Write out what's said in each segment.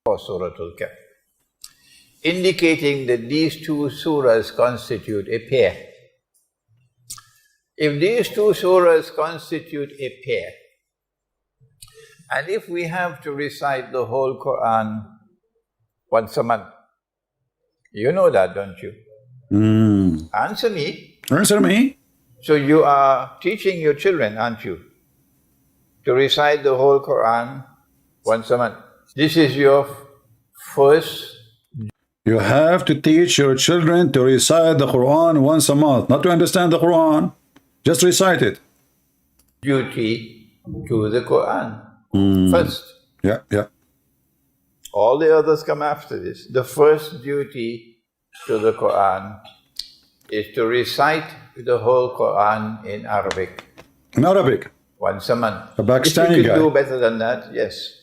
for Surah Al-Kahf, indicating that these two surahs constitute a pair. If these two surahs constitute a pair, and if we have to recite the whole Qur'an once a month, you know that, don't you? Answer me. Answer me. So you are teaching your children, aren't you, to recite the whole Qur'an once a month? This is your first. You have to teach your children to recite the Quran once a month, not to understand the Quran, just recite it. Duty to the Qur'an first. Yeah, yeah. All the others come after this. The first duty to the Qur'an is to recite the whole Qur'an in Arabic. In Arabic? Once a month. A Pakistani if you could guy. do better than that, yes.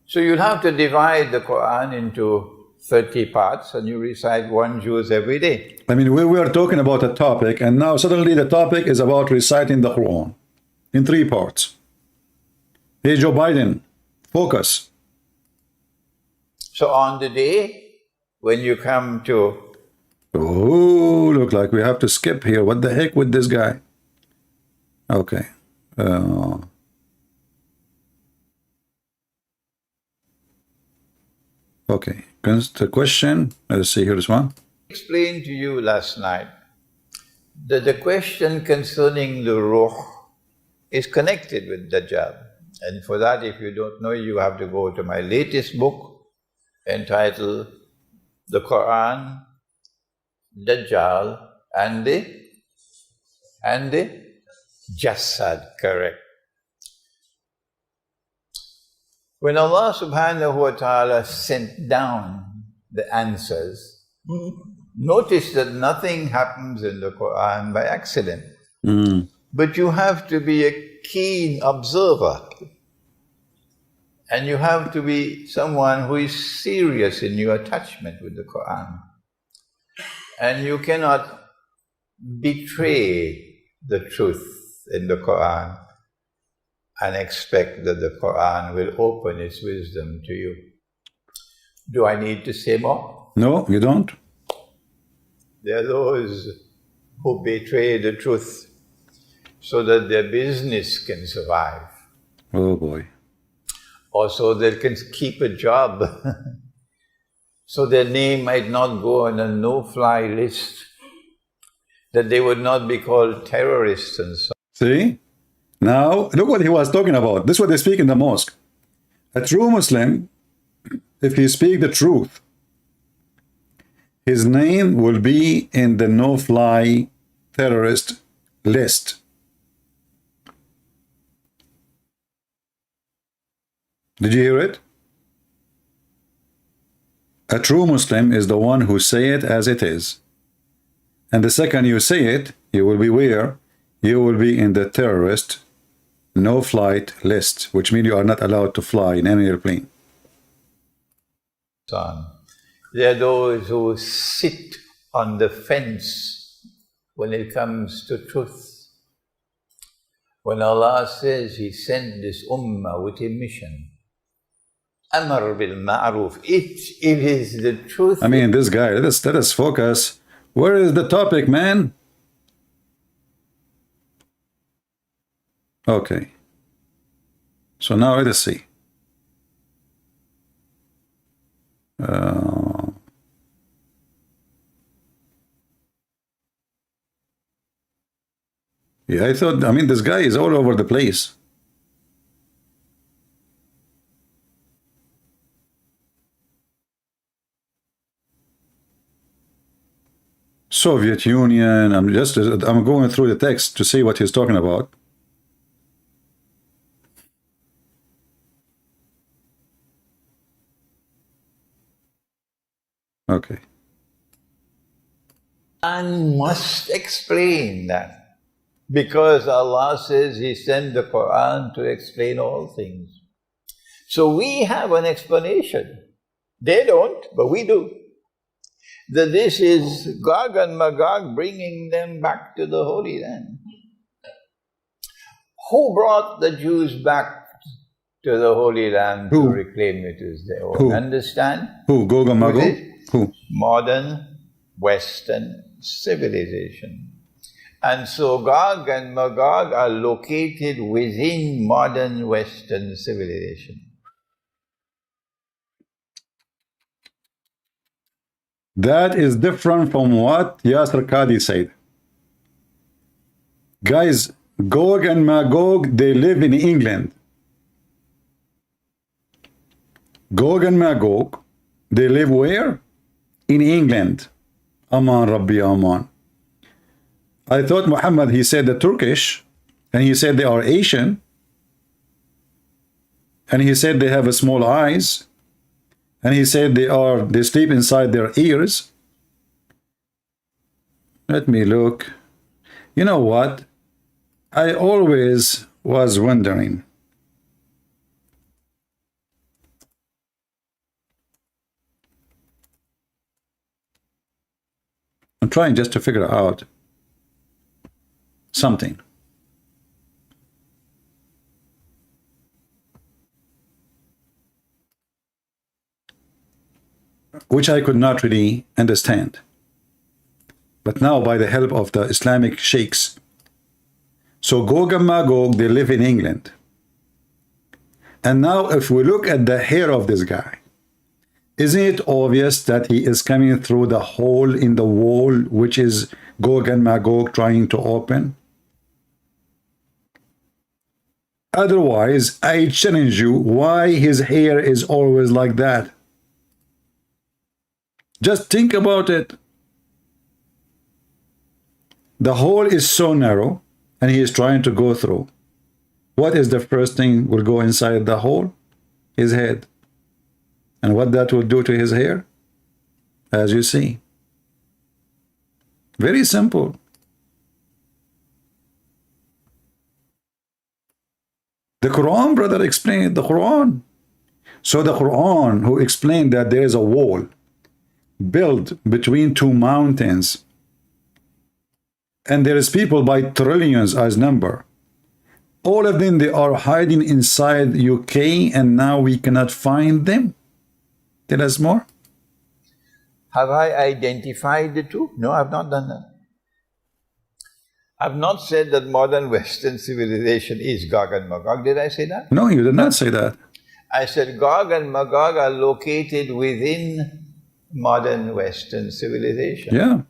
So you'll have to divide the Qur'an into 30 parts and you recite one juz every day. I mean, we were talking about a topic and now suddenly the topic is about reciting the Quran in 3 parts. Hey, Joe Biden, focus. So on the day when you come to... Oh, look like we have to skip here. What the heck with this guy? Okay. Okay. The question, let's see, here's one. I explained to you last night that the question concerning the ruh is connected with Dajjal. And for that, if you don't know, you have to go to my latest book entitled The Qur'an, Dajjal and the Jassad, correct. When Allah subhanahu wa ta'ala sent down the answers, notice that nothing happens in the Qur'an by accident. But you have to be a keen observer. And you have to be someone who is serious in your attachment with the Qur'an. And you cannot betray the truth in the Qur'an and expect that the Qur'an will open its wisdom to you. Do I need to say more? No, you don't. There are those who betray the truth so that their business can survive. Oh boy. Or so they can keep a job. So their name might not go on a no-fly list, that they would not be called terrorists and so on. See? Now, look what he was talking about. This is what they speak in the mosque. A true Muslim, if he speak the truth, his name will be in the no-fly terrorist list. Did you hear it? A true Muslim is the one who say it as it is. And the second you say it, you will be where? You will be in the terrorist no-flight list, which means you are not allowed to fly in any airplane. There are those who sit on the fence when it comes to truth. When Allah says He sent this ummah with a mission, Amar bil ma'ruf, it is the truth. I mean, this guy, let us focus. Where is the topic, man? Okay. So now let us see. Yeah, I mean, this guy is all over the place. Soviet Union, I'm going through the text to see what he's talking about. Okay. And must explain that, because Allah says He sent the Qur'an to explain all things. So we have an explanation. They don't, but we do. That this is Gog and Magog bringing them back to the Holy Land. Who brought the Jews back to the Holy Land Who? to reclaim it as their own. Who? Understand? Who? Gog and Who's Magog? it? Who? Modern Western civilization. And so Gog and Magog are located within modern Western civilization. That is different from what Yasser Qadi said. Guys, Gog and Magog, they live in England. Gog and Magog, they live where? In England. Aman Rabbi Aman. I thought Muhammad, he said the Turkish, and he said they are Asian, and he said they have a small eyes, and he said they sleep inside their ears. Let me look. You know what? I always was wondering. I'm trying just to figure out something. Which I could not really understand. But now, by the help of the Islamic sheikhs, so Gog and Magog, they live in England. And now, if we look at the hair of this guy, isn't it obvious that he is coming through the hole in the wall, which is Gog and Magog trying to open? Otherwise, I challenge you, why his hair is always like that? Just think about it. The hole is so narrow, and he is trying to go through. What is the first thing will go inside the hole? His head. And what that will do to his hair? As you see. Very simple. The Quran, brother, explained the Quran. So the Quran, who explained that there is a wall built between two mountains, and there is people by trillions as number. All of them, they are hiding inside UK, and now we cannot find them. Tell us more. Have I identified the two? No, I've not done that. I've not said that modern Western civilization is Gog and Magog. Did I say that? No, you did not say that. I said Gog and Magog are located within modern Western civilization. Yeah.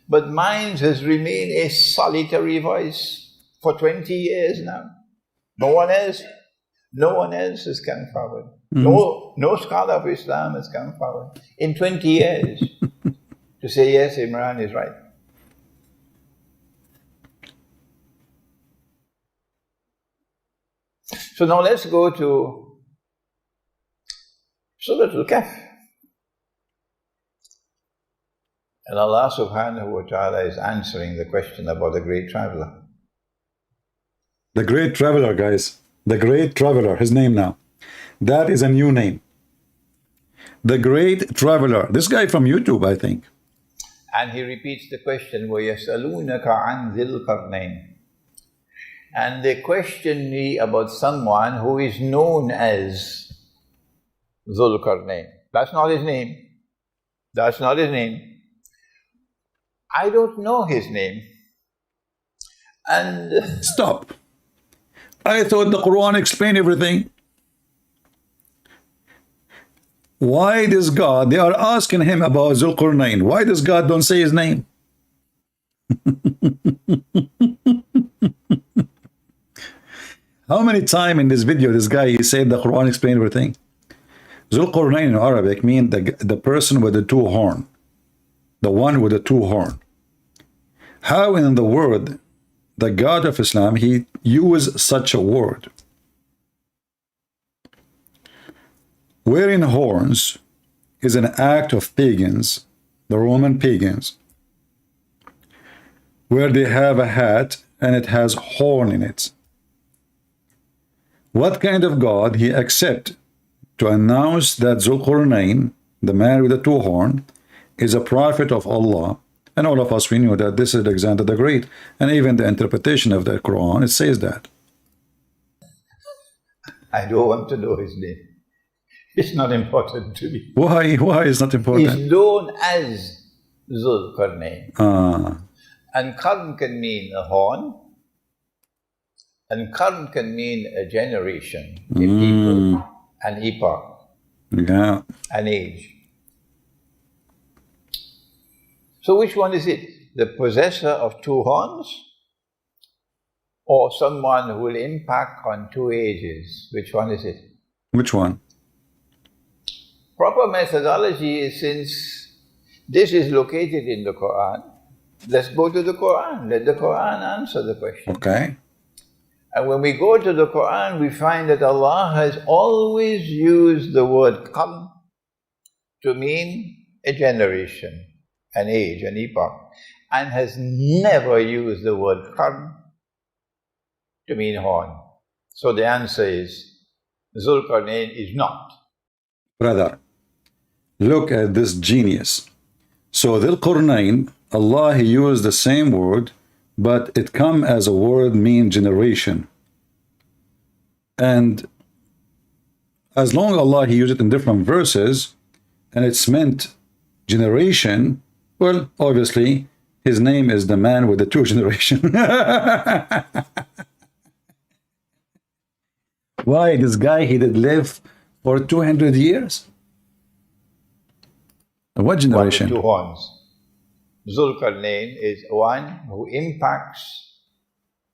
But mine has remained a solitary voice for 20 years now. No one else has come forward. No scholar of Islam has come forward in 20 years to say, yes, Imran is right. So now let's go to Surah Al-Kahf. And Allah subhanahu wa ta'ala is answering the question about the great traveler. The great traveler, guys. The great traveler, his name now. That is a new name. The great traveler. This guy from YouTube, I think. And he repeats the question, وَيَسْأَلُونَكَ عَنْ ذِي الْقَرْنَيْنِ. And they question me about someone who is known as Dhul Qarnayn. That's not his name. That's not his name. I don't know his name. And stop. I thought the Quran explained everything. Why does God, they are asking him about Dhul Qarnayn. Why does God don't say his name? How many times in this video this guy, he said the Quran explained everything? Dhul Qarnayn in Arabic means the person with the two horn. The one with the two horn. How in the world the God of Islam, he used such a word? Wearing horns is an act of pagans, the Roman pagans, where they have a hat and it has horn in it. What kind of God he accept to announce that Dhul Qarnayn, the man with the two horn, is a prophet of Allah? And all of us, we knew that this is Alexander the Great. And even the interpretation of the Quran, it says that. I don't want to know his name. It's not important to me. Why? Why is not important? He's known as Zul Qarnayn. Ah. And Qarn can mean a horn, and Qarn can mean a generation, a people, an epoch, Yeah. an age. So which one is it? The possessor of two horns, or someone who will impact on two ages? Which one is it? Which one? Proper methodology is, since this is located in the Quran, let's go to the Quran. Let the Quran answer the question. Okay. And when we go to the Quran, we find that Allah has always used the word qarn to mean a generation, an age, an epoch, and has never used the word qarn to mean horn. So the answer is, Zulqarnain is not. Brother, look at this genius. So Dhul Qarnayn, Allah, He used the same word, but it come as a word mean generation. And as long Allah, He used it in different verses, and it's meant generation, well, obviously, His name is the man with the two generation. Why? This guy, he did live for 200 years? What generation? Two horns. Zulqarnain is one who impacts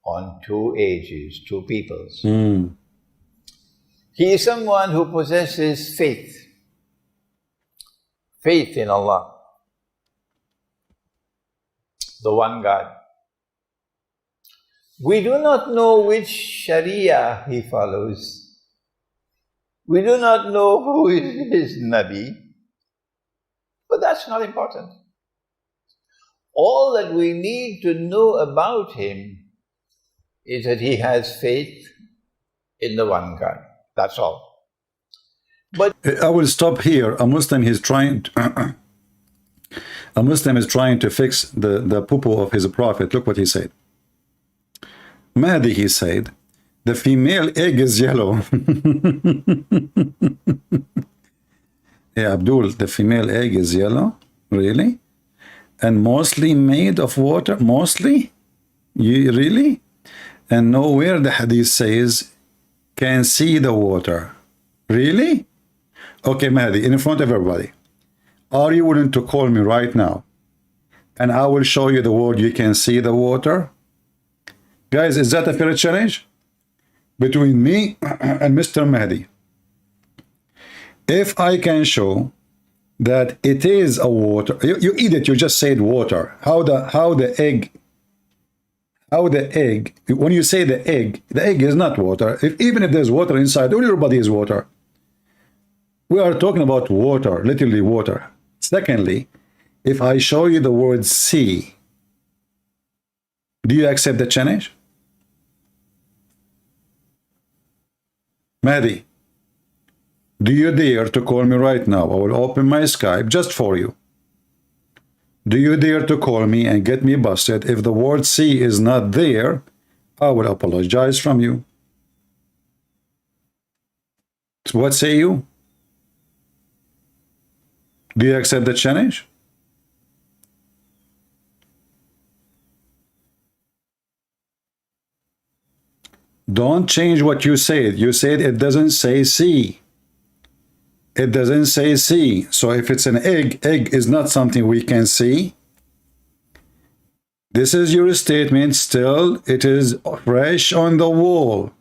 on two ages, two peoples. He is someone who possesses faith. Faith in Allah, the one God. We do not know which Sharia he follows. We do not know who is his Nabi. But that's not important. All that we need to know about him is that he has faith in the one God. That's all. But I will stop here. A Muslim is trying to, a Muslim is trying to fix the poo-poo of his prophet. Look what he said. Mahdi, he said, the female egg is yellow. Yeah, Abdul, the female egg is yellow? Really? And mostly made of water? Mostly? You really? And nowhere the hadith says can see the water. Really? Okay, Mahdi, in front of everybody, are you willing to call me right now? And I will show you the word you can see the water? Guys, is that a fair challenge? Between me and Mr. Mahdi. If I can show that it is a water, you eat it, you just said water. How the egg, when you say the egg is not water. Even if there's water inside, everybody is water. We are talking about water, literally water. Secondly, if I show you the word sea, do you accept the challenge? Mahdi, do you dare to call me right now? I will open my Skype just for you. Do you dare to call me and get me busted? If the word sea is not there, I will apologize from you. So what say you? Do you accept the challenge? Don't change what you said. You said it doesn't say sea. It doesn't say sea. So if it's an egg is not something we can see. This is your statement. Still, it is fresh on the wall.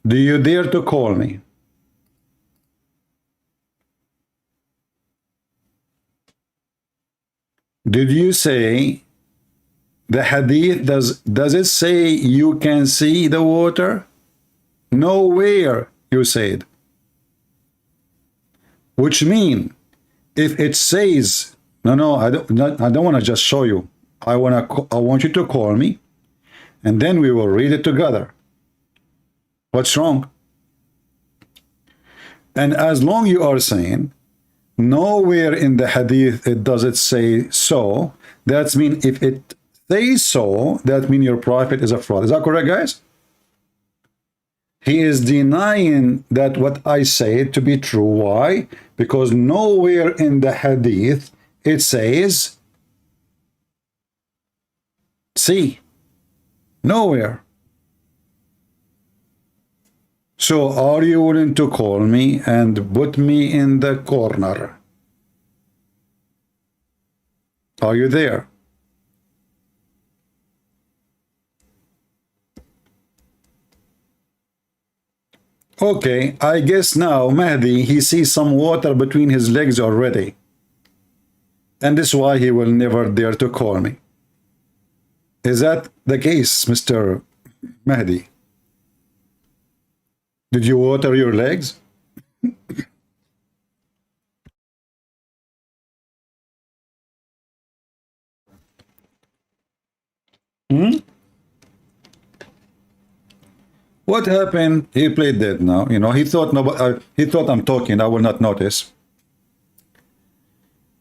Do you dare to call me? Did you say the hadith, does it say you can see the water? Nowhere, you said. Which mean, if it says, no, I don't want to just show you. I want you to call me, and then we will read it together. What's wrong? And as long you are saying, nowhere in the hadith it does it say so, that means if it says so, that means your prophet is a fraud. Is that correct, guys? He is denying that what I say to be true. Why? Because nowhere in the hadith it says see. Nowhere. So are you willing to call me and put me in the corner? Are you there? Okay, I guess now Mahdi, he sees some water between his legs already. And this is why he will never dare to call me. Is that the case, Mr. Mahdi? Did you water your legs? Hmm? What happened? He played dead now. You know, he thought he thought I'm talking. I will not notice.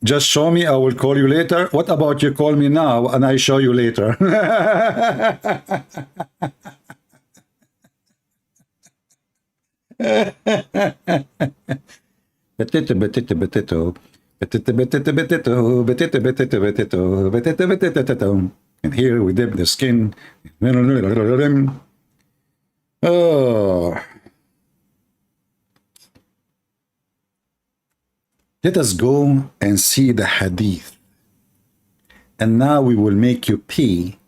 Just show me. I will call you later. What about you call me now and I show you later? And here we dip the skin. Oh. Let us go and see the hadith. And now we will make you pee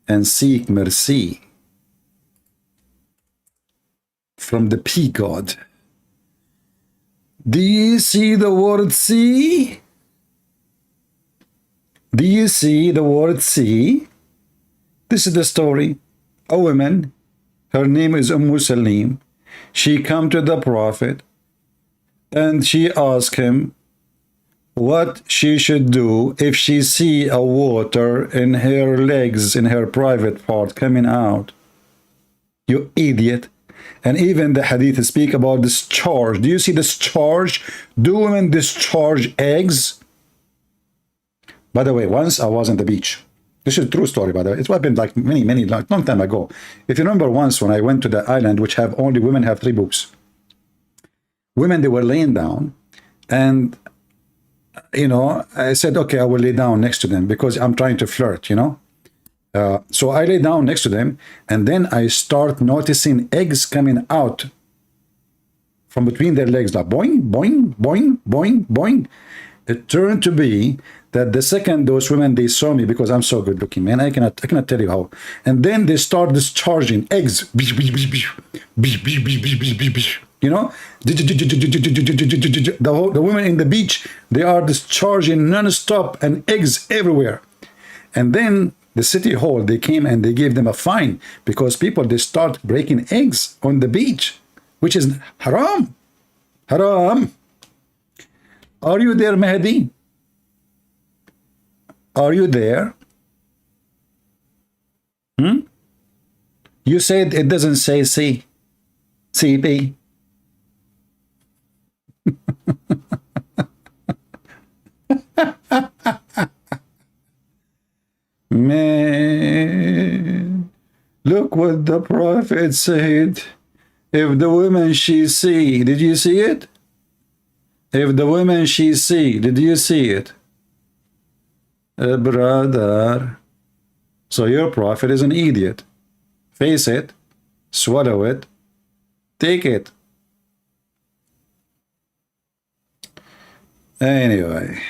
and seek mercy from the pea god. Do you see the word see? Do you see the word see? This is the story. A woman, her name is Salim. She come to the Prophet and she asked him what she should do if she see a water in her legs, in her private part coming out. You idiot. And even the hadith speak about discharge. Do you see discharge? Do women discharge eggs? By the way, once I was on the beach. This is a true story, by the way. It's happened like long time ago. If you remember once when I went to the island, which have only women have 3 books. Women, they were laying down. And, you know, I said, okay, I will lay down next to them because I'm trying to flirt, you know. So I lay down next to them. And then I start noticing eggs coming out from between their legs. Like boing, boing, boing, boing, boing. It turned to be that the second those women, they saw me because I'm so good looking, man. I cannot tell you how. And then they start discharging eggs. You know, the women in the beach, they are discharging non-stop and eggs everywhere. And then the city hall, they came and they gave them a fine because people, they start breaking eggs on the beach, which is haram. Haram. Are you there, Mahdi? Are you there? You said it doesn't say C. CP. Man, look what the Prophet said. If the woman she see, did you see it? If the woman she see, did you see it? Brother. So your Prophet is an idiot. Face it, swallow it, take it. Anyway.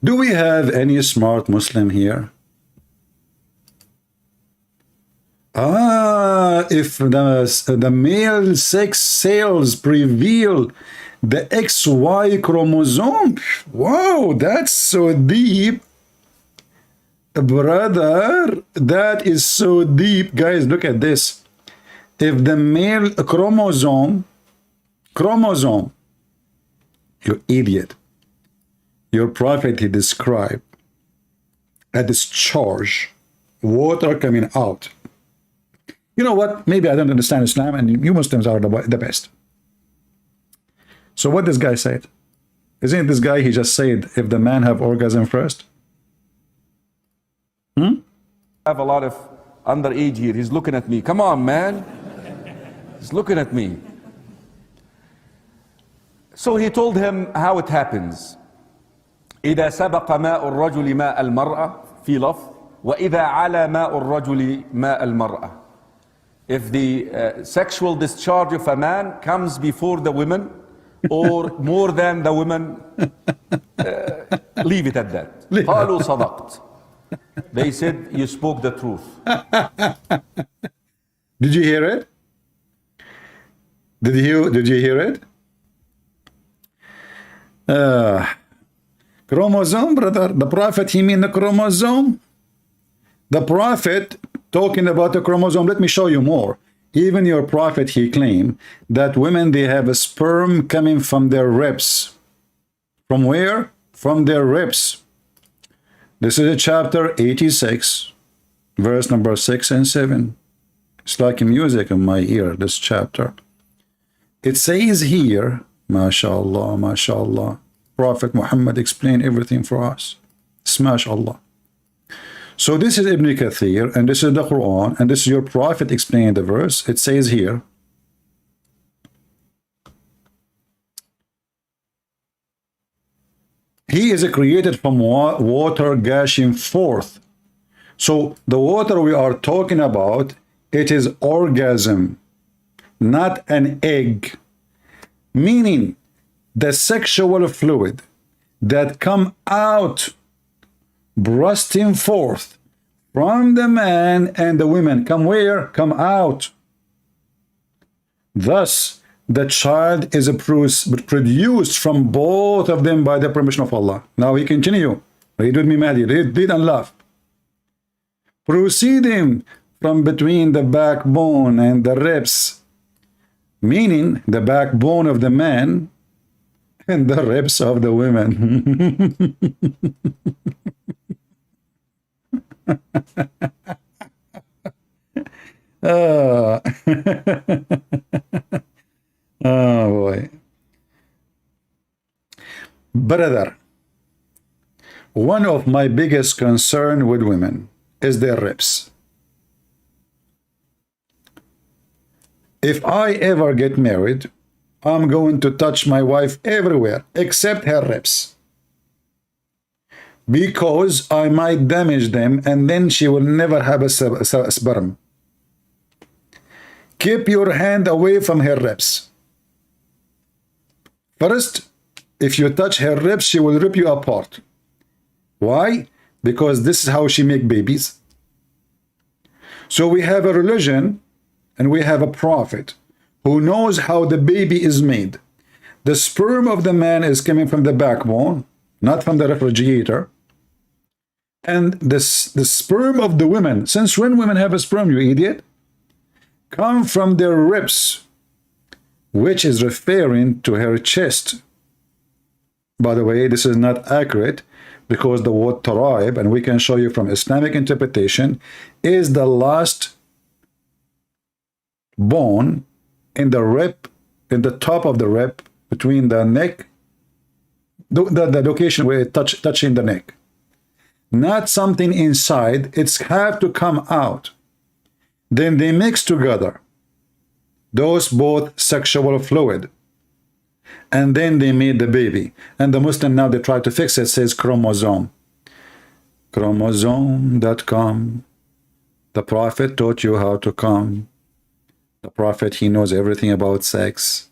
Do we have any smart Muslim here? If the male sex cells reveal the XY chromosome. Wow, that's so deep. Brother, that is so deep. Guys, look at this. If the male chromosome, you idiot. Your Prophet, he described a discharge, water coming out. You know what? Maybe I don't understand Islam, and you Muslims are the best. So what this guy said? Isn't this guy, he just said, if the man have orgasm first? have a lot of underage here. He's looking at me. Come on, man. He's looking at me. So he told him how it happens. إذا سبق ماء الرجل ماء المرأة في لفظ وإذا على ماء الرجل ماء المرأة. If the sexual discharge of a man comes before the woman or more than the woman, leave it at that. قالوا صدقت. They said, you spoke the truth. Did you hear it? Did you hear it? Chromosome, brother. The Prophet, he mean the chromosome? The Prophet talking about the chromosome. Let me show you more. Even your Prophet, he claimed that women, they have a sperm coming from their ribs. From where? From their ribs. This is chapter 86, verse number 6 and 7. It's like music in my ear, this chapter. It says here, MashaAllah, MashaAllah, Prophet Muhammad explained everything for us. Smash Allah. So this is Ibn Kathir, and this is the Quran, and this is your Prophet explaining the verse. It says here, he is created from water gushing forth. So the water we are talking about, it is orgasm, not an egg. Meaning the sexual fluid that come out, bursting forth from the man and the women. Come where? Come out. Thus, the child is produced from both of them by the permission of Allah. Now we continue. Read with me, Mahdi. Read and laugh. Proceeding from between the backbone and the ribs, meaning the backbone of the man and the ribs of the women. Oh. Oh boy. Brother, one of my biggest concern with women is their ribs. If I ever get married, I'm going to touch my wife everywhere except her ribs, because I might damage them and then she will never have a sperm. Keep your hand away from her ribs. First, if you touch her ribs, she will rip you apart. Why? Because this is how she makes babies. So we have a religion and we have a prophet who knows how the baby is made. The sperm of the man is coming from the backbone, not from the refrigerator. And the sperm of the women, since when women have a sperm, you idiot? Come from their ribs, which is referring to her chest. By the way, this is not accurate, because the word tara'ib, and we can show you from Islamic interpretation, is the last bone in the rib, in the top of the rib, between the neck, the location where it touching the neck. Not something inside, it's have to come out. Then they mix together, those both sexual fluid, and then they made the baby. And the Muslim now, they try to fix it, says chromosome. Chromosome.com. The Prophet taught you how to come. The Prophet, he knows everything about sex,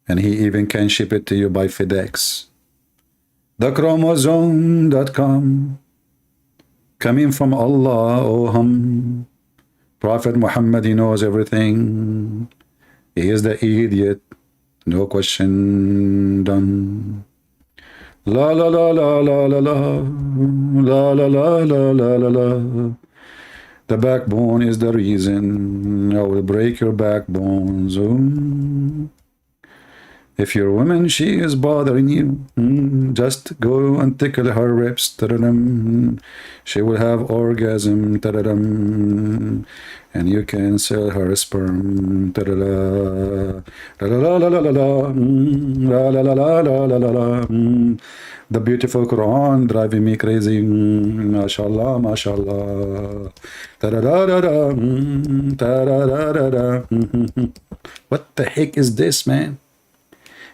and he even can ship it to you by FedEx. The chromosome.com. Coming from Allah, oh hum. Prophet Muhammad, he knows everything. He is the idiot. No question done. La la la la la la la. La la la la la la la. The backbone is the reason. I will break your backbones. Oh. If your woman, she is bothering you, just go and tickle her ribs. She will have orgasm. And you can sell her sperm. The beautiful Quran driving me crazy. MashaAllah, MashaAllah. What the heck is this, man?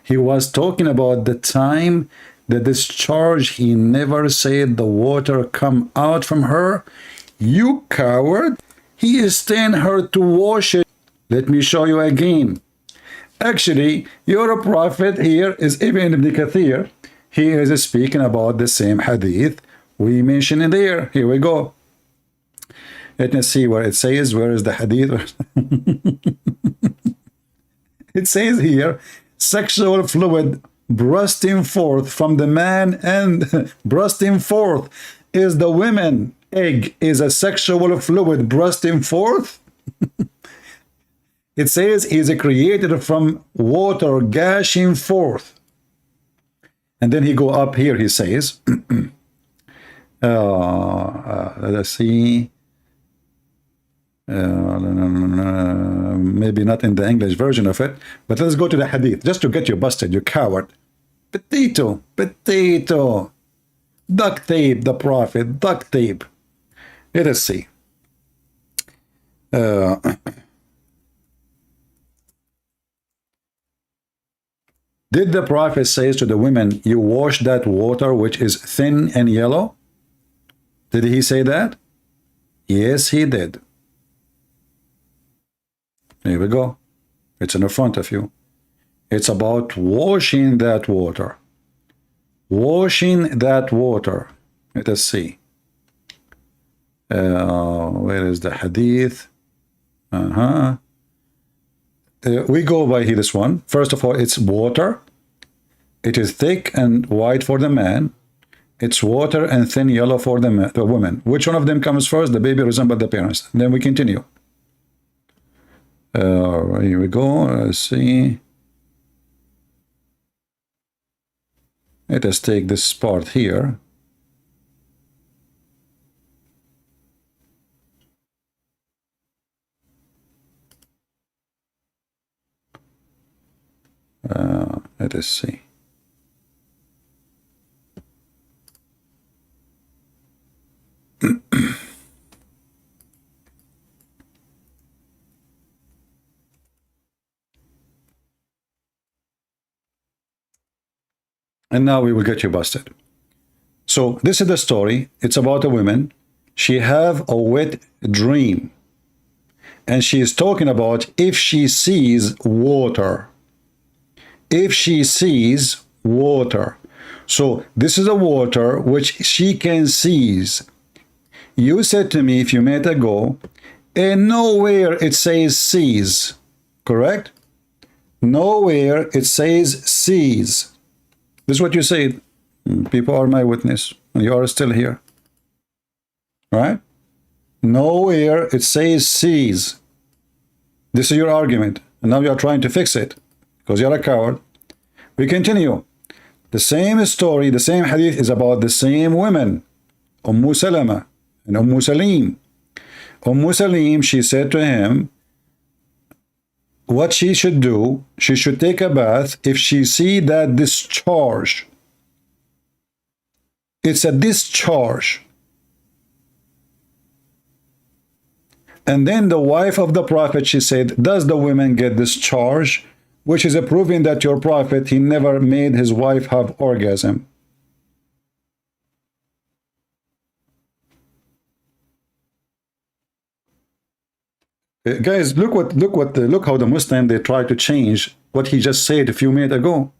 He was talking about the time, the discharge. He never said the water come out from her. You coward. He is telling her to wash it. Let me show you again. Actually, your prophet here is Ibn Kathir. He is speaking about the same hadith we mentioned in there. Here we go. Let me see where it says. Where is the hadith? It says here, sexual fluid bursting forth from the man, and bursting forth is the woman. Egg is a sexual fluid bursting forth. It says he is created from water gushing forth. And then he go up here, he says, let's see, maybe not in the English version of it, but let's go to the hadith, just to get you busted, you coward. Potato, potato, duct tape, the prophet, duct tape. Let us see. Did the prophet say to the women, you wash that water which is thin and yellow? Did he say that? Yes, he did. Here we go. It's in the front of you. It's about washing that water. Washing that water. Let us see. Where is the hadith? We go by here, this one. First of all, it's water. It is thick and white for the man. It's water and thin yellow for the woman. Which one of them comes first? The baby resembles the parents. Then we continue. Here we go. Let's see. Let us take this part here. Let us see. And now we will get you busted. So this is the story. It's about a woman. She have a wet dream. And she is talking about if she sees water. If she sees water. So this is a water which she can seize. You said to me a few minutes ago, and nowhere it says seize. Correct? Nowhere it says seize. This is what you said. People are my witness. And you are still here. Right? Nowhere it says seize. This is your argument. And now you are trying to fix it. Because you're a coward. We continue. The same story, the same hadith is about the same women. Salama and Salim. Salim, she said to him, what she should do, she should take a bath if she see that discharge. It's a discharge. And then the wife of the prophet, she said, does the women get discharge? Which is a proving that your prophet, he never made his wife have orgasm. Guys, look how the Muslim, they try to change what he just said a few minutes ago.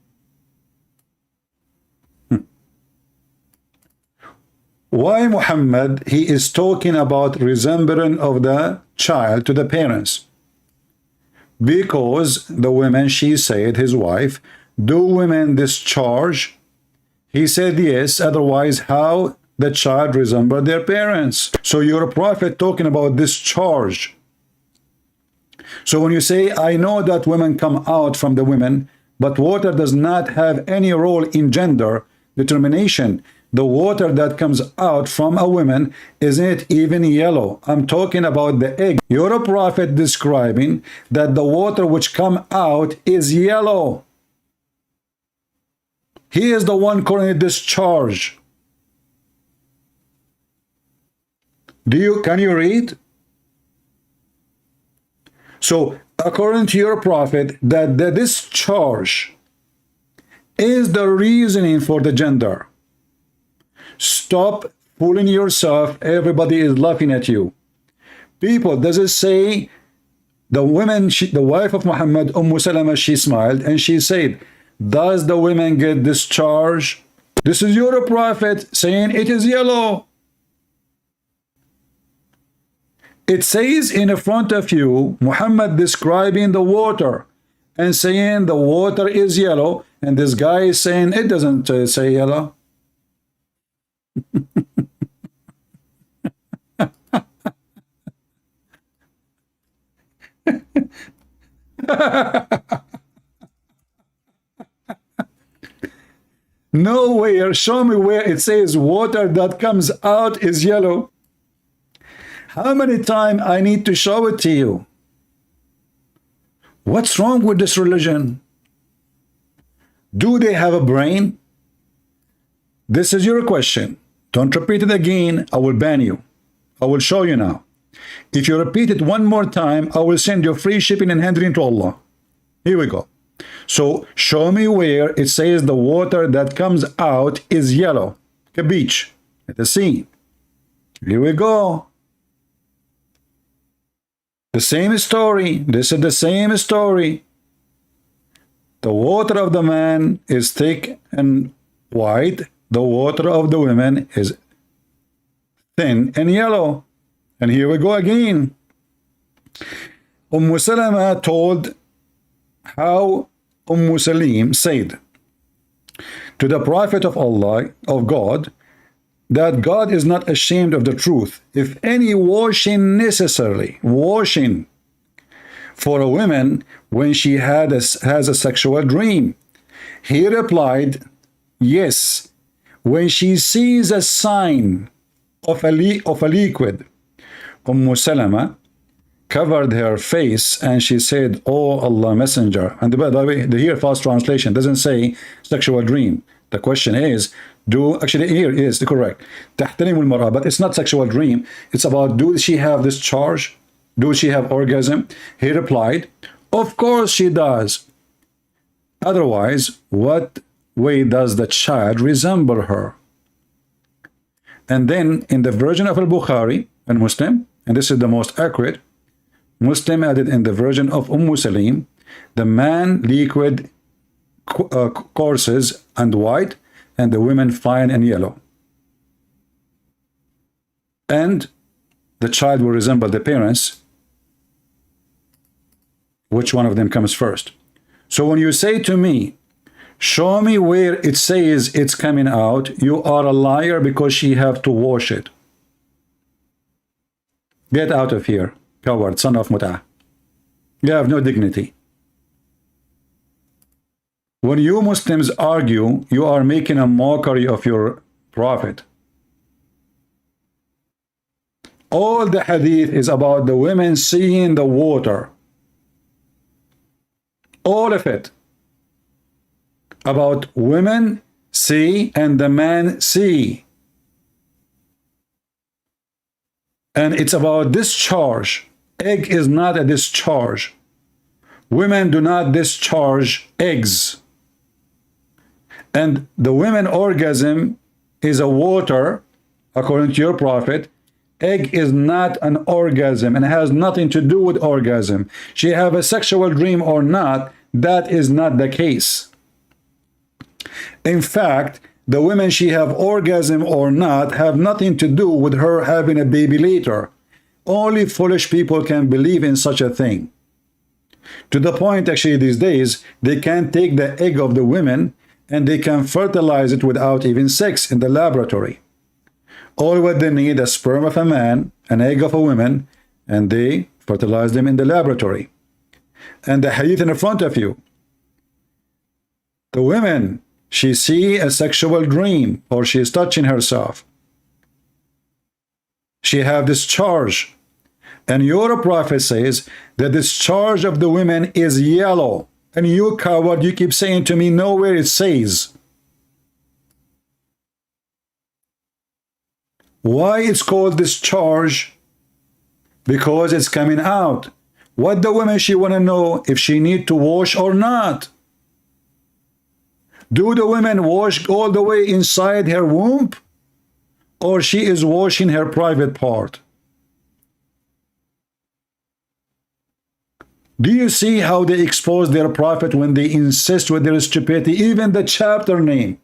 Why Muhammad, he is talking about resemblance of the child to the parents? Because the women, she said, his wife, do women discharge? He said yes, otherwise how the child resemble their parents? So you're a prophet talking about discharge. So when you say, I know that women come out from the women, But water does not have any role in gender determination. The water that comes out from a woman isn't even yellow. I'm talking about the egg. You're a prophet describing that the water which come out is yellow. He is the one calling it discharge. Can you read? So, according to your prophet, that the discharge is the reasoning for the gender. Stop fooling yourself. Everybody is laughing at you. People, does it say the women, the wife of Muhammad, Salama, she smiled and she said, does the women get discharged? This is your prophet saying it is yellow. It says in front of you, Muhammad describing the water and saying the water is yellow, and this guy is saying it doesn't say yellow. Nowhere, show me where it says water that comes out is yellow. How many times I need to show it to you? What's wrong with this religion? Do they have a brain? This is your question. Don't repeat it again. I will ban you. I will show you now. If you repeat it one more time, I will send you free shipping and handling to Allah. Here we go. So show me where it says the water that comes out is yellow. Like a beach at the sea. Here we go. The same story. This is the same story. The water of the man is thick and white. The water of the women is thin and yellow. And here we go again. Salama told how Salim said to the Prophet of Allah, of God, that God is not ashamed of the truth. If any washing necessarily, washing for a woman when she has a sexual dream. He replied, yes, when she sees a sign of a liquid. Salama covered her face and she said, oh Allah Messenger. And by the way, the here fast translation doesn't say sexual dream. The question is, actually here is correct. تحترم المرأة, but it's not sexual dream. It's about, do she have discharge? Do she have orgasm? He replied, of course she does. Otherwise, what way does the child resemble her? And then in the version of Al-Bukhari and Muslim, and this is the most accurate, Muslim added in the version of Salim, the man liquid coarses and white, and the women fine and yellow. And the child will resemble the parents. Which one of them comes first? So when you say to me, show me where it says it's coming out, you are a liar because she have to wash it. Get out of here, coward, son of Mut'ah. You have no dignity. When you Muslims argue, you are making a mockery of your prophet. All the hadith is about the women seeing the water. All of it. About women see and the man see. And it's about discharge. Egg is not a discharge. Women do not discharge eggs. And the women orgasm is a water, according to your prophet. Egg is not an orgasm and has nothing to do with orgasm. She have a sexual dream or not, that is not the case. In fact, the women she have orgasm or not have nothing to do with her having a baby later. Only foolish people can believe in such a thing. To the point, actually, these days, they can take the egg of the women and they can fertilize it without even sex in the laboratory. All what they need, a sperm of a man, an egg of a woman, and they fertilize them in the laboratory. And the hadith in front of you, The women, she see a sexual dream or she is touching herself. She have discharge. And your prophet says the discharge of the women is yellow. And you coward, you keep saying to me, nowhere it says. Why it's called discharge? Because it's coming out. What the women, she want to know if she need to wash or not. Do the women wash all the way inside her womb? Or she is washing her private part? Do you see how they expose their prophet when they insist with their stupidity? Even the chapter name.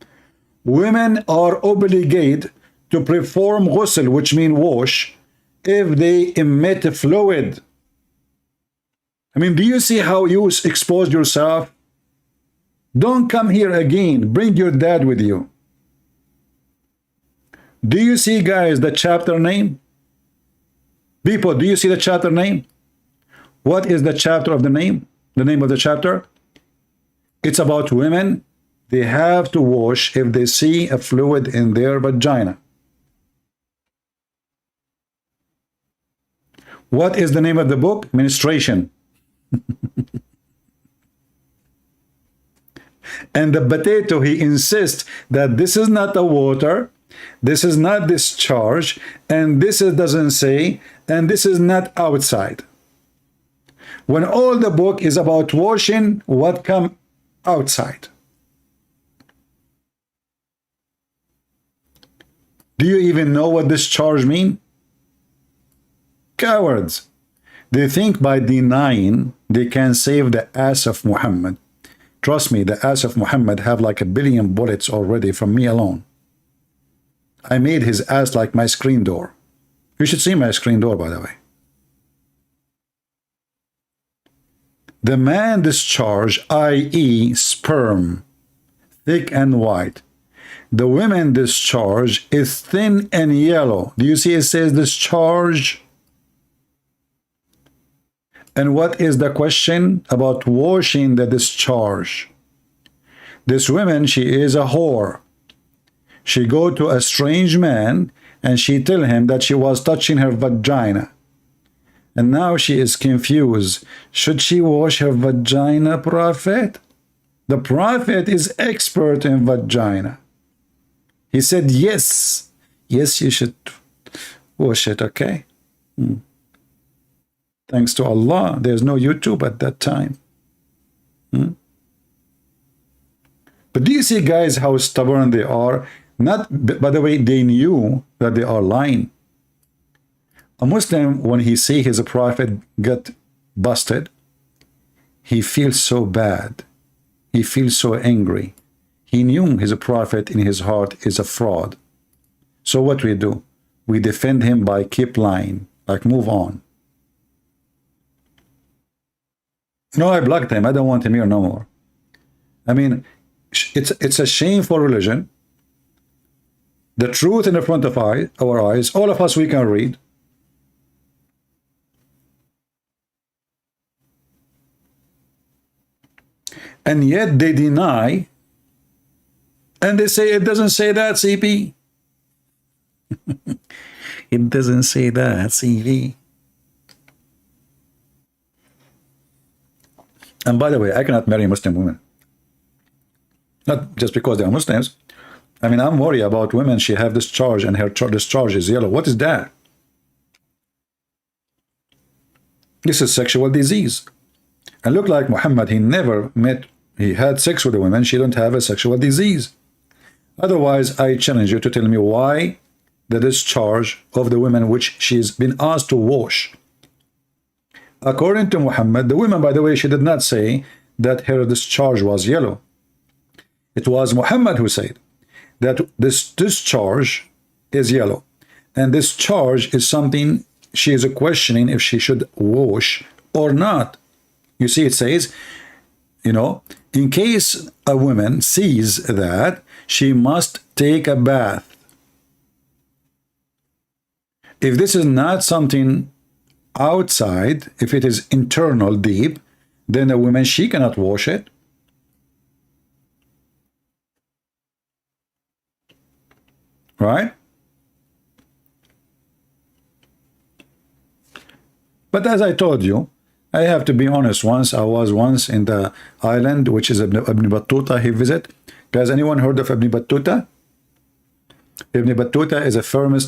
Women are obligated to perform ghusl, which means wash, if they emit fluid. I mean, do you see how you expose yourself? Don't come here again. Bring your dad with you. Do you see, guys, the chapter name? People, do you see the chapter name? What is the chapter of the name? The name of the chapter? It's about women. They have to wash if they see a fluid in their vagina. What is the name of the book? Menstruation. And the potato, he insists that this is not a water, this is not discharge, and this doesn't say, and this is not outside. When all the book is about washing what come outside. Do you even know what discharge mean? Cowards. They think by denying they can save the ass of Muhammad. Trust me, the ass of Muhammad have like 1 billion bullets already from me alone. I made his ass like my screen door. You should see my screen door, by the way. The man discharge, i.e. sperm, thick and white. The women discharge is thin and yellow. Do you see it says discharge? And what is the question about washing the discharge? This woman, she is a whore. She go to a strange man and she tell him that she was touching her vagina. And now she is confused. Should she wash her vagina, prophet? The prophet is expert in vagina. He said, yes. Yes, you should wash it, okay? Thanks to Allah, there's no YouTube at that time. But do you see, guys, how stubborn they are? Not, by the way, they knew that they are lying. A Muslim, when he see his prophet get busted, he feels so bad. He feels so angry. He knew his prophet in his heart is a fraud. So what we do? We defend him by keep lying, like move on. No, I blocked him. I don't want him here no more. I mean, it's a shameful religion. The truth in the front of our eyes, all of us, we can read. And yet they deny, and they say it doesn't say that, CP. It doesn't say that, CP. And by the way, I cannot marry Muslim women. Not just because they are Muslims. I mean, I'm worried about women. She have discharge and her discharge is yellow. What is that? This is sexual disease. And look like Muhammad, he had sex with a woman. She don't have a sexual disease. Otherwise, I challenge you to tell me why the discharge of the women which she's been asked to wash. According to Muhammad, the woman, by the way, she did not say that her discharge was yellow. It was Muhammad who said that this discharge is yellow. And discharge is something she is questioning if she should wash or not. You see, it says, you know, in case a woman sees that, she must take a bath. If this is not something outside, if it is internal, deep, then a woman, she cannot wash it. right? But as I told you, I have to be honest. I was once in the island, which is Ibn Battuta, he visit. Guys, anyone heard of Ibn Battuta? Ibn Battuta is a famous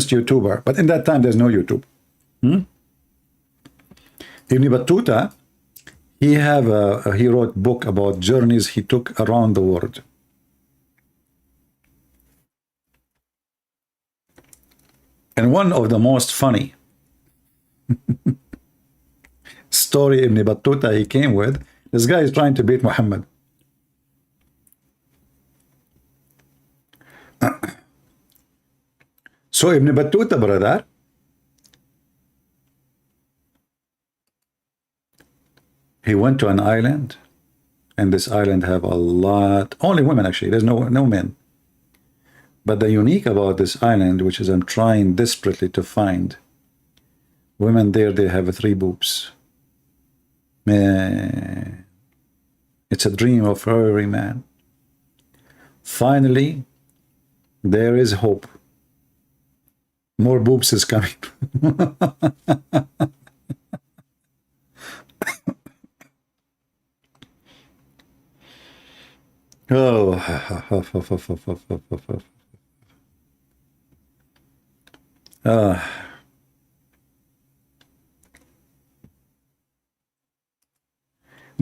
YouTuber, but in that time there's no YouTube. Ibn Battuta, he wrote book about journeys he took around the world. And one of the most funny story Ibn Battuta he came with, this guy is trying to beat Muhammad. So Ibn Battuta, brother, he went to an island, and this island have a lot, only women actually, there's no men. But the unique about this island, which is I'm trying desperately to find, women there, they have 3 boobs. Man, it's a dream of every man. Finally, there is hope. More boobs is coming. Do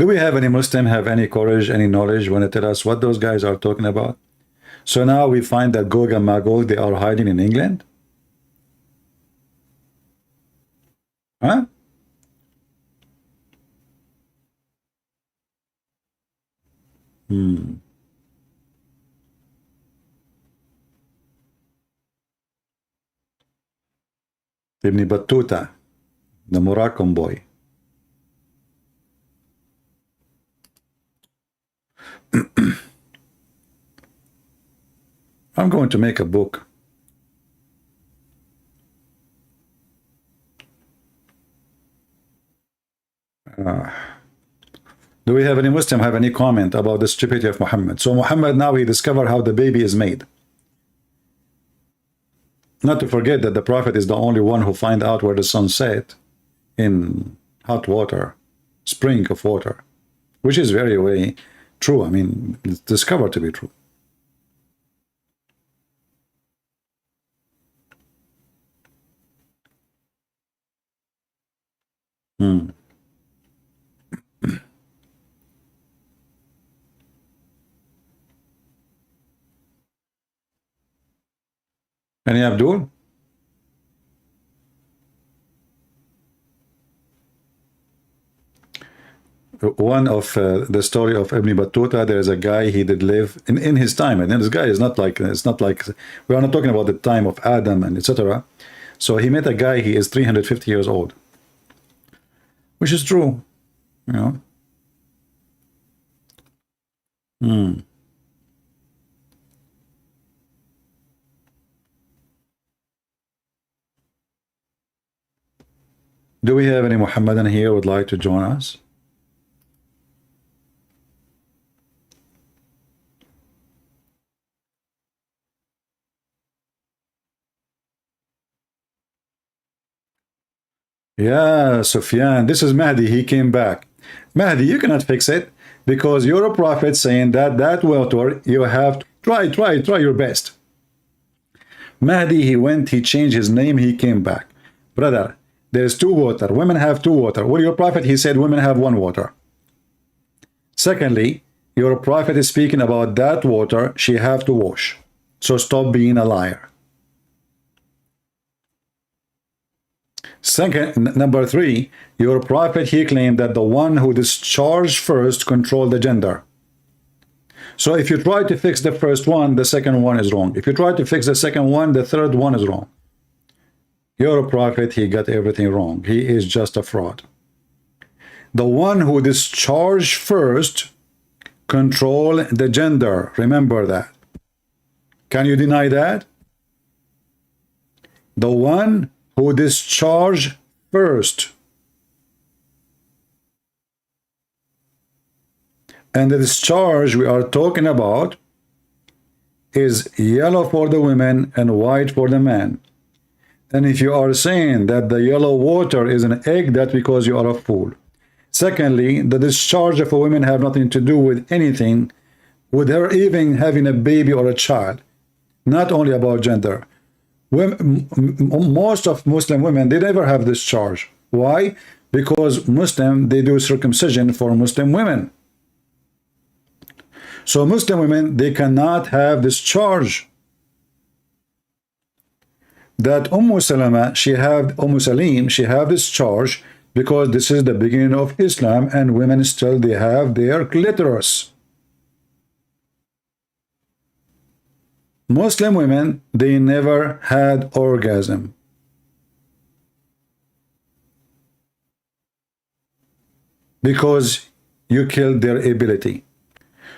we have any Muslim have any courage, any knowledge when they tell us what those guys are talking about? So now we find that Gog and Magog, they are hiding in England? Huh? Ibn Battuta, the Moroccan boy. I'm going to make a book. Do we have any Muslim have any comment about the stupidity of Muhammad? So Muhammad now he discovered how the baby is made. Not to forget that the Prophet is the only one who find out where the sun set in hot water, spring of water, which is very true. I mean, it's discovered to be true. Any Abdul? One of the story of Ibn Battuta, there is a guy he did live in his time, and this guy is not like, it's not like, we are not talking about the time of Adam and etc. So he met a guy, he is 350 years old, which is true, you know. Do we have any Muhammadan here who would like to join us? Yeah, Sufyan, this is Mahdi, he came back. Mahdi, you cannot fix it because you're a prophet saying that water, you have to try your best. Mahdi, he changed his name, he came back. Brother, there's 2 water. Women have 2 water. Well, your prophet, he said women have 1 water. Secondly, your prophet is speaking about that water she have to wash. So stop being a liar. Second, number 3, your prophet, he claimed that the one who discharged first controlled the gender. So if you try to fix the first one, the second one is wrong. If you try to fix the second one, the third one is wrong. Your prophet, he got everything wrong. He is just a fraud. The one who discharged first control the gender. Remember that. Can you deny that? The one who discharged first. And the discharge we are talking about is yellow for the women and white for the man. And if you are saying that the yellow water is an egg, that's because you are a fool. Secondly, the discharge of a woman have nothing to do with anything, with her even having a baby or a child. Not only about gender. Most of Muslim women, they never have discharge. Why? Because Muslim, they do circumcision for Muslim women. So Muslim women, they cannot have discharge. That Salama, she have Salim, she have discharge because this is the beginning of Islam, and women still, they have their clitoris. Muslim women, they never had orgasm. Because you killed their ability.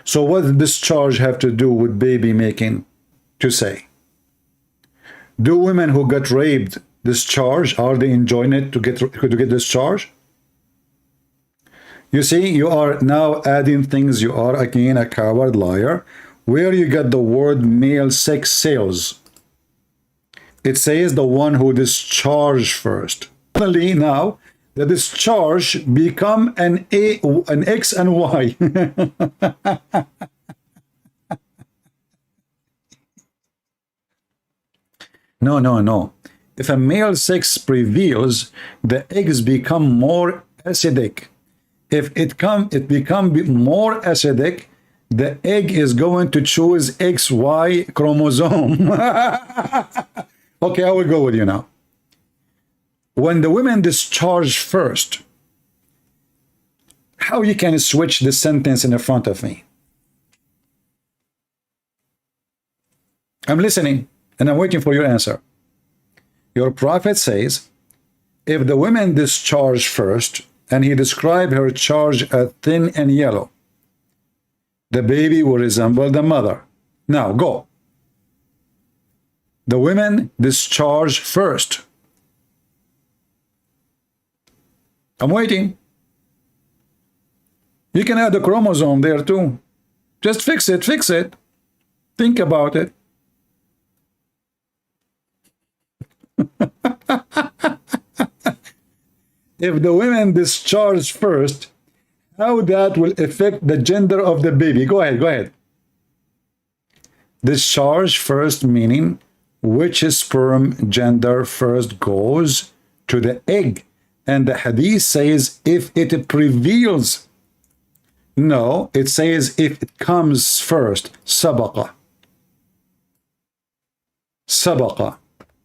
So what does discharge have to do with baby making, to say? Do women who got raped discharge? Are they enjoying it to get discharge? You see, you are now adding things. You are again a coward liar. Where you get the word male sex sales? It says the one who discharged first. Finally, now the discharge become an X and Y. No. If a male sex prevails, the eggs become more acidic. If it become more acidic, the egg is going to choose XY chromosome. Okay, I will go with you now. When the women discharge first, how you can switch the sentence in front of me? I'm listening and I'm waiting for your answer. Your prophet says, if the women discharge first, and he described her charge as thin and yellow, the baby will resemble the mother. Now, go. The women discharge first. I'm waiting. You can add a chromosome there too. Just fix it. Think about it. If the women discharge first, how that will affect the gender of the baby? Go ahead. Discharge first meaning which sperm gender first goes to the egg. And the hadith says if it prevails. No, it says if it comes first. Sabaqa,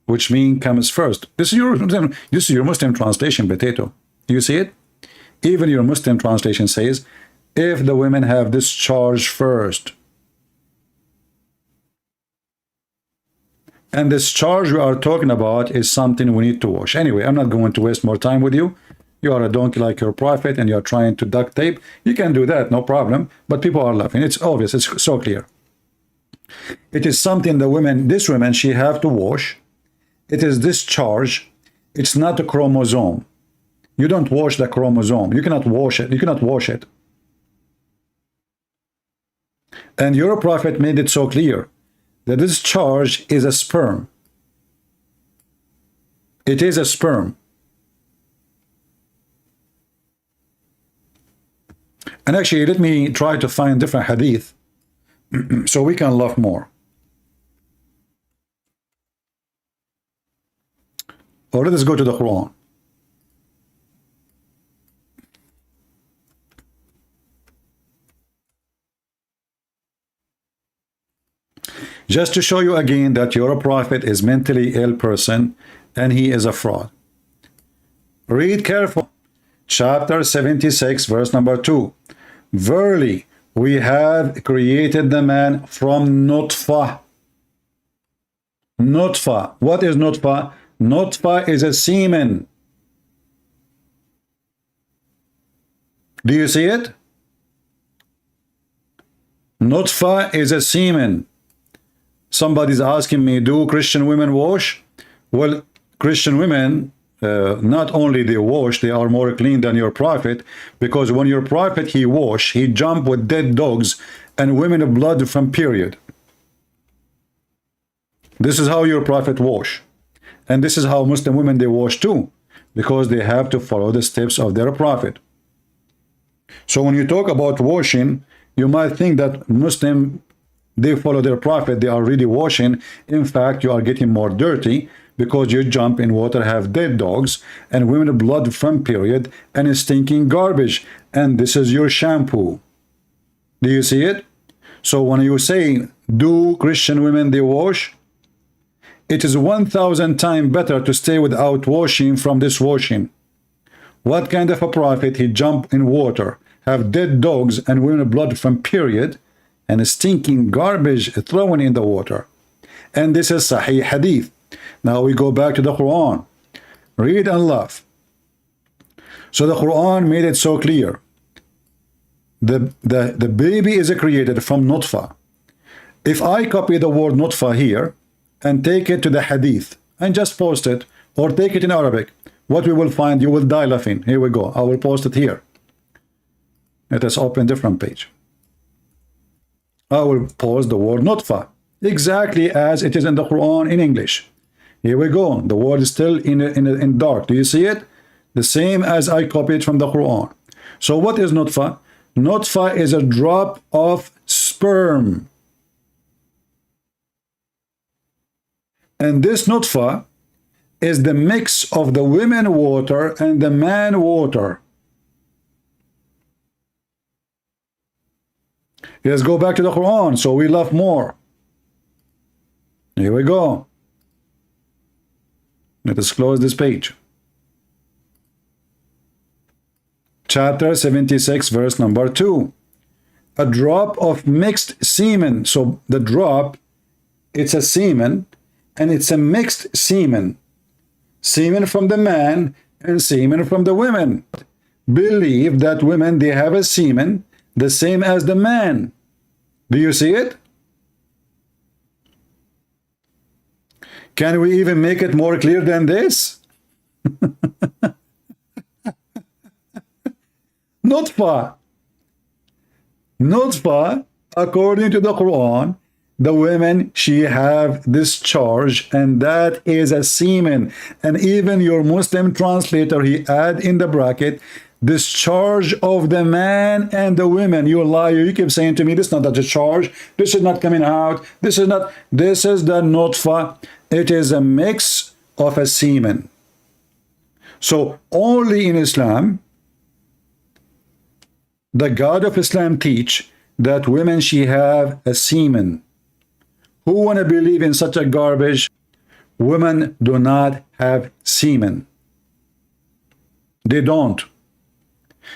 which means comes first. This is your Muslim translation, potato. You see it? Even your Muslim translation says, if the women have discharge first. And discharge we are talking about is something we need to wash. Anyway, I'm not going to waste more time with you. You are a donkey like your prophet and you're trying to duct tape. You can do that, no problem. But people are laughing. It's obvious. It's so clear. It is something this woman, she have to wash. It is discharge. It's not a chromosome. You don't wash the chromosome. You cannot wash it. And your prophet made it so clear. The discharge is a sperm. It is a sperm. And actually, let me try to find different hadith so we can laugh more. Or let us go to the Quran. Just to show you again that your prophet is mentally ill person and he is a fraud. Read carefully. Chapter 76, verse number 2. Verily, we have created the man from nutfah. Nutfah. What is nutfah? Nutfah is a semen. Do you see it? Nutfah is a semen. Somebody's asking me, do Christian women wash? Well, Christian women, not only they wash, they are more clean than your prophet, because when your prophet, he wash, he jump with dead dogs and women of blood from period. This is how your prophet wash. And this is how Muslim women, they wash too, because they have to follow the steps of their prophet. So when you talk about washing, you might think that Muslim, they follow their prophet, they are really washing. In fact, you are getting more dirty, because you jump in water, have dead dogs, and women blood from period, and stinking garbage. And this is your shampoo. Do you see it? So when you say, do Christian women they wash? It is 1,000 times better to stay without washing from this washing. What kind of a prophet? He jump in water, have dead dogs and women blood from period, and stinking garbage thrown in the water. And this is Sahih Hadith. Now we go back to the Quran. Read and laugh. So the Quran made it so clear. The baby is created from nutfa. If I copy the word nutfa here and take it to the hadith and just post it, or take it in Arabic, what we will find, you will die laughing. Here we go. I will post it here. Let us open different page. I will post the word nutfa exactly as it is in the Quran in English. Here we go. The word is still in dark. Do you see it? The same as I copied from the Quran. So what is nutfa? Nutfa is a drop of sperm. And this nutfa is the mix of the women water and the man water. Let's go back to the Quran so we laugh more. Here we go. Let us close this page. Chapter 76, verse number 2. A drop of mixed semen. So the drop, it's a semen, and it's a mixed semen. Semen from the man and semen from the women. Believe that women, they have a semen the same as the man. Do you see it? Can we even make it more clear than this? Nutfa. Nutfa, according to the Quran, the women, she have this charge, and that is a semen. And even your Muslim translator, he add in the bracket, discharge of the man and the women. You liar, you keep saying to me, this is not a discharge, this is not coming out, this is not, this is the nutfa. It is a mix of a semen. So only in Islam, the God of Islam teach that women, she have a semen. Who want to believe in such a garbage? Women do not have semen. They don't.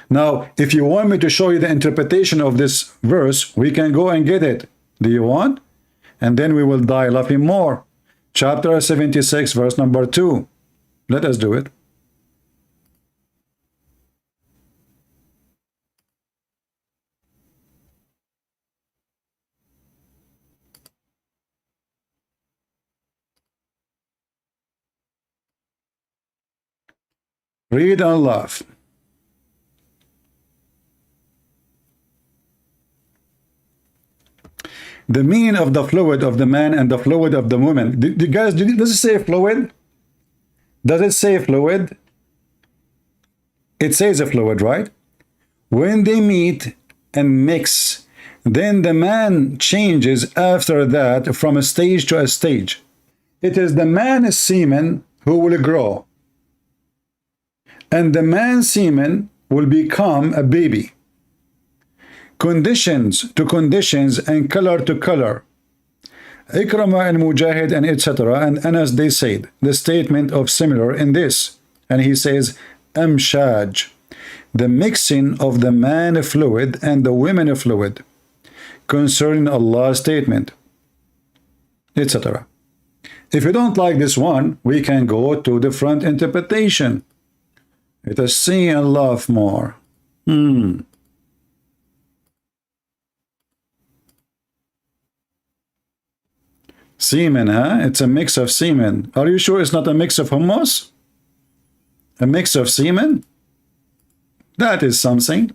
Now, if you want me to show you the interpretation of this verse, we can go and get it. Do you want? And then we will die laughing more. Chapter 76, verse number 2. Let us do it. Read and laugh. The meaning of the fluid of the man and the fluid of the woman. Guys, does it say fluid? Does it say fluid? It says a fluid, right? When they meet and mix, then the man changes after that from a stage to a stage. It is the man's semen who will grow. And the man's semen will become a baby. Conditions to conditions and color to color. Ikramah and Mujahid and etc. and Anas, they said the statement of similar in this. And he says, Amshaj, the mixing of the man fluid and the women fluid concerning Allah's statement, etc. If you don't like this one, we can go to the front interpretation. Let us see and laugh more. Semen, huh? It's a mix of semen. Are you sure it's not a mix of hummus? A mix of semen? That is something.